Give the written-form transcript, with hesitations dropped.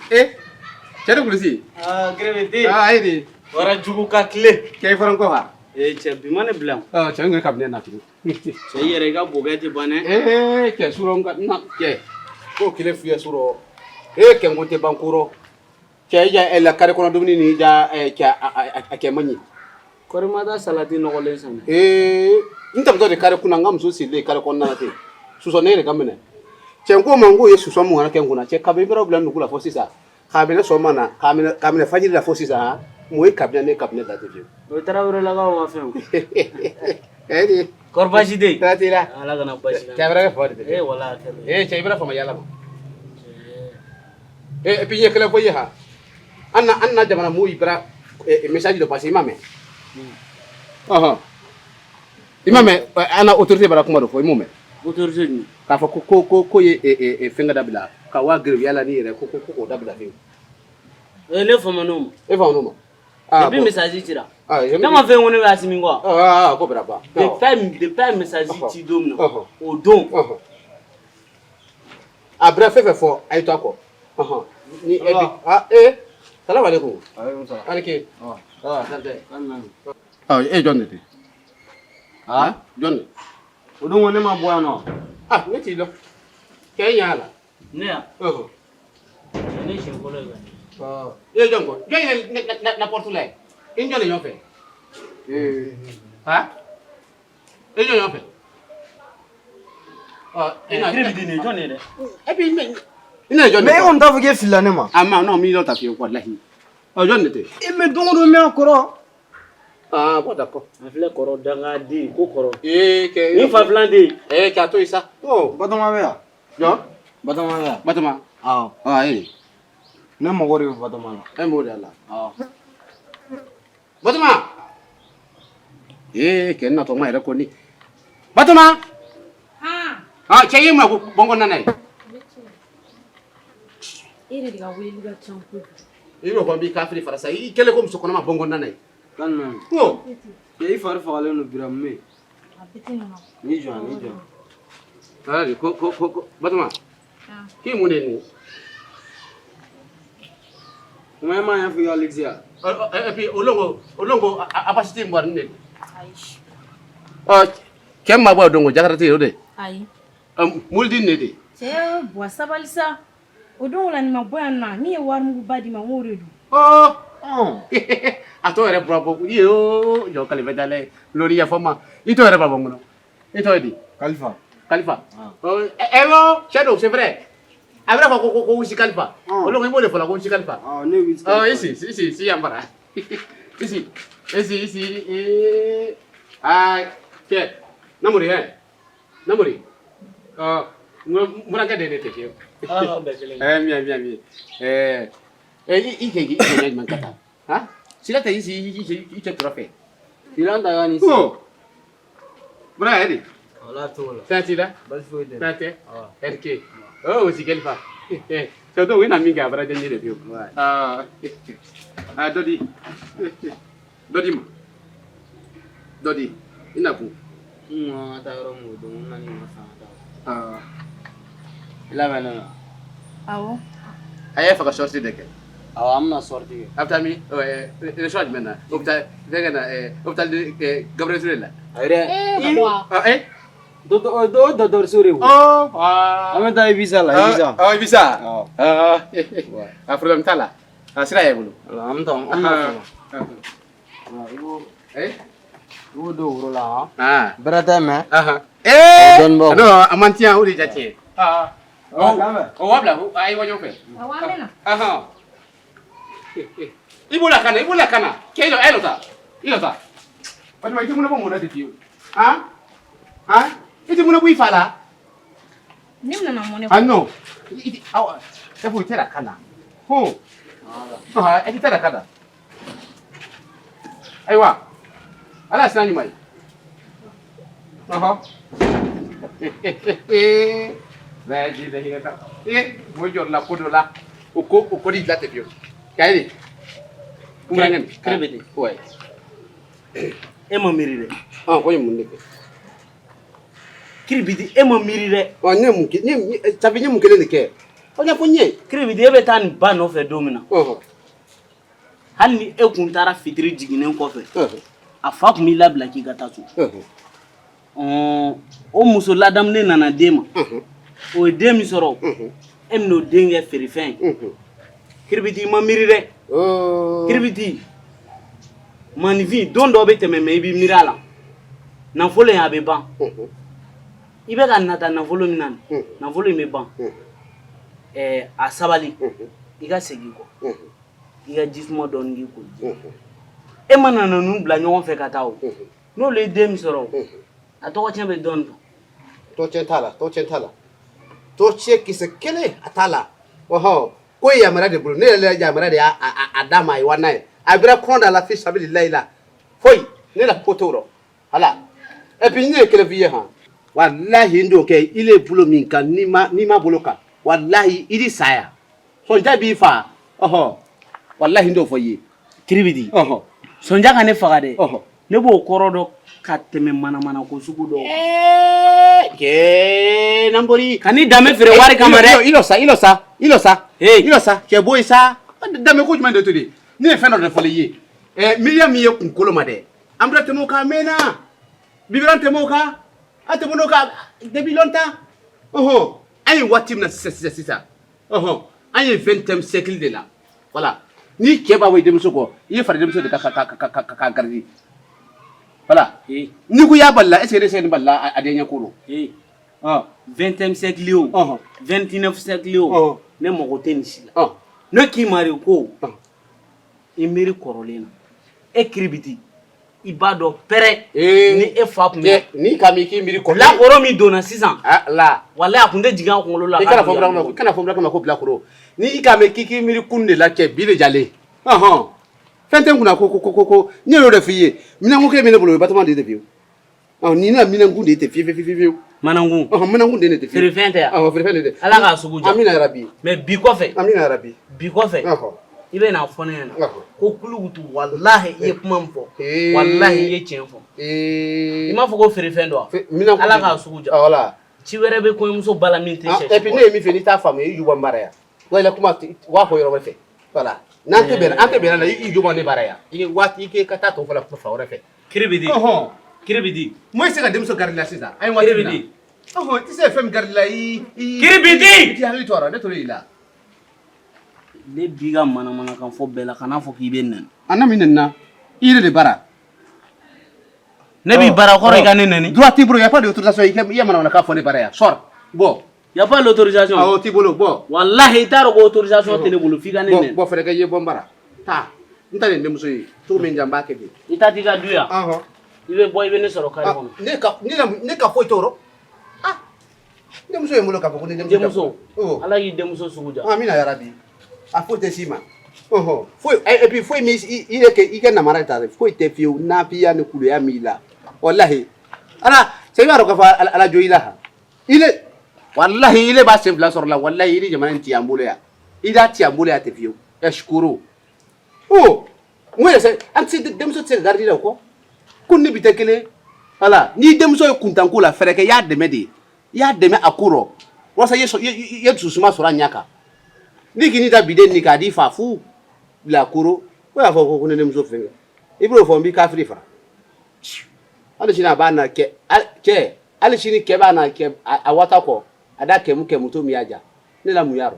Cɛ de kulusi. Grevete. Ayi de. Wara jugu ka tile. Kɛ fɔra ko ha. Cɛ bi ma ne bila. Cɛ n ka kabinɛ na tugun. Cɛ i yɛrɛ i ka bɔgɛ tɛ ban dɛ. Cɛ surɔ na cɛ. K'o kile fiyɛ surɔ. Kɛ n ko tɛ ban kɔrɔ. Cɛ i ja la kare kɔnɔ dumuni ni ja cɛ a kɛ man ɲi. Kɔri ma taa salati nɔgɔlen san. N tɛmɛtɔ de kare kunna n ka muso sirilen kare kɔnɔna ten. Susɔ ne yɛrɛ ka minɛ. Cɛ n ko ma n k'o ye susɔ mun kana kɛ n kunna. Cɛ kabini bɛrɛ bila nugu la fɔ sisan. K'a minɛ sɔgɔma na k'a minɛ fajiri la fɔ sisan mun ye kabinɛ ne kabinɛ da tɛ fiyewu. O tarawele lakaw ma fɛn o. De. Kɔri baasi tɛ yen. Taara t'i la. Ala kana baasi la. Cɛ wɛrɛ kɛ fɔ de tɛ. Wala cɛ i bɛna fama yala ma. Et puis ɲɛ kelen fɔ ye ha. An na jamana mu ibra message dɔ passer i ma mɛn. I ma mɛn an na autorité bara kuma dɔ fɔ i m'o mɛn. Autorité jumɛn. K'a fɔ ko ye fɛngɛ dabila ka waa grève yala ni yɛrɛ ko k'o dabila fiyewu. Ne fama n'o ma. E fama n'o ma. Depuis message cira. Ne ma fɛn ko ne bɛ Asimi kɔ. Ko bɛra ban. Depuis a message ci don min na o don. A bɛra fɛn fɛn fɔ a ye to a kɔ. Ni e bi salamu aleykum. Ani ke. E jɔn de tɛ. Jɔn de. O don ko ne ma bɔ yan nɔ. Ne t'i dɔn. Kɛ ɲa la. Ne yan. Ne siɲɛ fɔlɔ ye. E jɔn kɔ. Jɔn ye na porte la ye. I jɔn de ɲɔgɔn fɛ. E jɔn ɲɔgɔn fɛ. Kiri bi di nin jɔn de ye dɛ. Et puis i na jɔn de. Mais e kɔni t'a fɔ k'e filila ne ma. Ma non mi dɔ ta fiyewu walahi. Jɔn de tɛ. Mais don o don n bɛ a kɔrɔ. Bon d'accord. A filɛ kɔrɔ dangaden ko kɔrɔ. Kɛ. Ni fa filan tɛ yen. K'a to yen sa. Batɔma bɛ yan. Jɔn. Batɔma bɛ yan. Batɔma. Awɔ. Ne mago de bɛ Batɔma la. E m'o de la. Batɔma. Kɛ natɔma yɛrɛ ko ni. Batɔma. Cɛ ye ma ko bɔnkɔ nana ye. E de ka wele ka ca kojugu. I bɛ fɔ n b'i kafiri fara sa i kɛlen ko muso kɔnɔma bɔnkɔ nana ye. Kan naani. I fari fagalen don Birame. A bɛ ten nɔ. N'i jɔ. Ko Batɔma. K'i mun de nin. Kuma e ma ɲɛ fɔ i ka Alexis ya. Et puis olongo a basi tɛ n bɔ nin de. Ayi. Cɛ ma bɔ o don ko Jakarta tɛ o de. Ayi. Mobili ne de. Cɛ bɔ sabali sa. O don la nin ma bɔ yan nɔ min ye warimuguba di ma n k'o de don. A tɔ yɛrɛ bɔra bɔ i ye jɔ kalifa dala ye lori yafa ma i tɔ yɛrɛ b'a bɔ n kɔnɔ i tɔ ye di. Kalifa. Cɛ don c'est vrai a bɛna fɔ ko wusi kalifa olu i b'o de fɔ la ko wusi kalifa. Ne wusi kalifa. isi yan bara isi cɛ Namori Namori murankɛ de tɛ fiyewu. Bien. I kɛ ɲuman ka taa. Sila tɛ i cɛ tura fɛ. Sila ta ka nin si. Mura yɛrɛ de. Ala t'o la. Fɛn t'i la. Basi foyi tɛ. Fɛn tɛ. RK. Wusi kalifa. Cɛ dɔw i na min kɛ a bara jɛn de fiyewu. Dɔ di i na kun. N ka taa yɔrɔ min o don n nana i ma san ka taa. I labɛn ne la. Awɔ. A y'a fɛ ka sortie de kɛ. Awɔ an bɛna sortie kɛ. A bɛ taa min élection jumɛn na o bɛ taa fɛnkɛ na o bɛ taa Gabriel Touré la. Ayi dɛ. O dɔgɔtɔrɔso de ye. An bɛ taa Ibisa la. Ibisa. A problème t'a la. A sira y'e bolo. An bɛ taa. I b'o don woro la. Bɛrɛ tɛ mɛ. Non a man tiɲɛ o de ja tiɲɛ. O wa bila a ye wa ɲɔgɔn fɛ. Awɔ an bɛ na. I b'o la kana k'e lɔ e lɔ ta i lɔ ta. Batɔma i tɛ mun bɔ mun na de fiyewu. I tɛ mun bɔ i fa la. Ne nana mun ne. Non e b'o tɛ la kana. E tɛ la kana. Ayiwa ala sina ɲuman ye. Bɛɛ de hinɛ ta. Mo jɔ la ko dɔ la o ko di dilan tɛ fiyewu. K'a ye de. Kɛlɛ bɛ ten. E ma miiri dɛ. Ko ye mun de kɛ. Kiri bi di e ma miiri dɛ. Ça fait mun kelen de kɛ. o nya fonye kiribidi e bɛ taa nin ba nɔfɛ don min na hali ni e kun taara fitiri jiginen kɔfɛ a fa kun b'i labila k'i ka taa so o muso ladamulen nana den ma o ye den min sɔrɔ e bɛn'o den kɛ feerefɛn ye kiribiti i ma miiri dɛ kiribiti maninfin don dɔ bɛ tɛmɛ mais i b'i miiri a la nafolo in a bɛ ban i bɛ ka nata nafolo min na nafolo in bɛ ban a sabali i ka segin kɔ i ka jisuma dɔɔni k'i kun e ma nana ninnu bila ɲɔgɔn fɛ ka taa o n'olu ye den min sɔrɔ a tɔgɔ cɛn bɛ dɔɔni tɔgɔ cɛn t'a la tɔgɔ cɛn kisɛ kelen a t'a la ko ye yamara de bolo ne yɛrɛ yamara de y'a d'a ma a ye wa n'a ye a bɛra kɔn da la fi sabilillahi la foyi ne la ko t'o rɔ hala et puis ne ye kelen f'i ye han wallahi n t'o kɛ il est bolo min kan n'i ma bolo kan wallahi i di saya sonja b'i fa wallahi n t'o fɔ i ye kiribidi sonja ka ne faga dɛ ne b'o kɔrɔ dɔn ka tɛmɛ manamana ko sugu dɔ nambori ka ni dame feere wari kama dɛ ilo sa cɛ boyi sa dame ko jumɛn de to de ne ye fɛn dɔ de fɔli ye miliya min ye kunkolo ma dɛ an bɛna tɛmɛ o kan mɛnna bibiran tɛmɛ o kan a tɛmɛ o kan depuis longtemps an ye waati min na sisan an ye 20e siècle de la voilà ni cɛ b'a bɔ i denmuso kɔ i ye fara denmuso de ka garidi voilà ni ko y'a bali la est ce que ne se nin bali la a den ɲɛ ko don 20e siècle o 29 siècle o ne mago tɛ nin si la ne k'i mari ko i miiri kɔrɔlen na e kiribiti i b'a dɔn pɛrɛ ni e fa tun bɛ ni ka mi k'i miiri kɔrɔlen bilakoro min donna sisan walahi a tun tɛ jigin a kunkolo la i kana fɔ bila kama ko bilakoro ni i ka mɛn k'i miiri kun de la cɛ bi de jalen fɛn tɛ n kunna ko n y'o de f'i ye minɛnkun kelen bɛ ne bolo o ye Batɔma de ye fiyewu nin na minɛnkun de tɛ fiyewu manakun de ne tɛ fiyewu feerefɛn tɛ yan feerefɛn de tɛ ala k'a sugu ja amina yarabi mais bi kɔfɛ i bɛ n'a fɔ ne ɲɛna ko kulukutu walahi i ye kuma min fɔ walahi i ye tiɲɛ fɔ i m'a fɔ ko feerefɛn don ala k'a sugu ja ci wɛrɛ bɛ kɔɲɔmuso ba la min tɛ sɛ et puis ne ye min fɛ n'i t'a faamu i juba n bara yan wala kuma waa fɔ yɔrɔ wɛrɛ fɛ voilà n'an tɛ bɛnna la i juba ne bara yan i waati i ka taa tɔ fɔ la fa wɛrɛ fɛ kiribidi moi se ka denmuso garidi la sisan an ye waati min na i tɛ se fɛn min garidi la kiribidi i tɛ hakili to a la ne to i la ne b'i ka manamanakan fɔ bɛɛ la kan'a fɔ k'i bɛ nɛni an na min nɛnina i yɛrɛ de bara ne b'i bara kɔrɔ i ka ne nɛni droit t'i bolo y a pas d'autorisation i ye manamanakan fɔ ne bara yan sors bon y a pas l'autorisation awɔ t'i bolo bon wallahi i t'a dɔn ko autorisation tɛ ne bolo f'i ka ne nɛni bon fɛrɛ kɛ i ye bɔ n bara taa n ta nin denmuso ye cogo min jan n b'a kɛ bi i ta t'i ka du yan i bɛ bɔ i bɛ ne sɔrɔ kare kɔnɔ ne ka foyi t'o rɔ denmuso ye n bolo k'a fɔ ko ne denmuso ala y'i denmuso sugu ja amina yarabi a foyi tɛ s'i ma foyi et puis foyi min i kɛ namara ta dɛ foyi tɛ fiyewu nafiya ni kuluya min i la wallahi ala cɛ i b'a dɔn k'a fɔ ala jo i la wallahi ile b'a sen fila sɔrɔ la wallahi i ni jamana in ti an bolo yan i da ti an bolo yan tɛ fiyewu ɛsikoro n ko yɛrɛ an tɛ se denmuso tɛ se ka garidi la o kɔ ko ne bi tɛ kelen voilà ni denmuso ye kuntanko la fɛrɛ kɛ i y'a dɛmɛ de i y'a dɛmɛ a ko rɔ walasa i ye dusuma sɔrɔ a ɲɛ kan ni k'i ni ta biden ni k'a di fa fu bilakoro ko y'a fɔ ko ne denmuso fɛn kɛ i b'o fɔ n b'i kafiri fara hali sini a b'a na kɛ cɛ hali sini kɛ b'a na kɛ a wata kɔ a da kɛmu kɛmuto min y'a ja ne la mun y'a rɔ